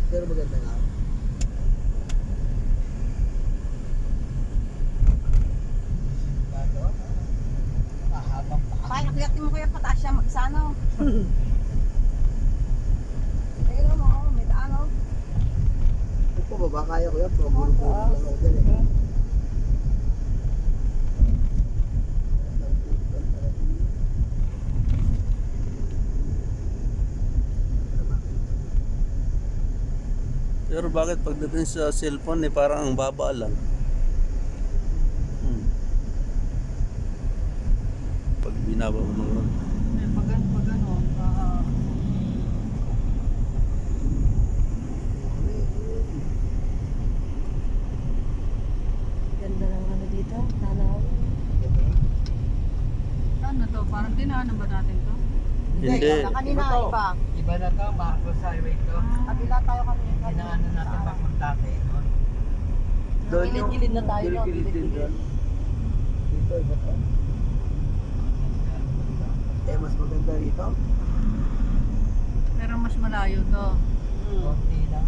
Pero maganda nga. Mahabang pa. Kaya nakiyakti mo kuya pataas siya mag-isa no. Ayun mo, may daan no. Ito po, baba kaya ko yan. Pagulong-gulong lang ako dyan eh. Pero bakit pagdating sa cellphone eh parang ang baba lang? Pag binaba mo naman. Pag ano, Ganda ng ano dito, tanaw. ano to? Parang dinaanan ba natin to? Hindi. Kanina iba. Iba na to, Marcos Highway to. Kabila tayo kanina. Inaano natin papuntate doon. Gilid-gilid na tayo, no? Gilid-gilid din Gilid-gilid. doon. Dito, iba to. Eh, mas maganda rito. Pero mas malayo to. Konti lang.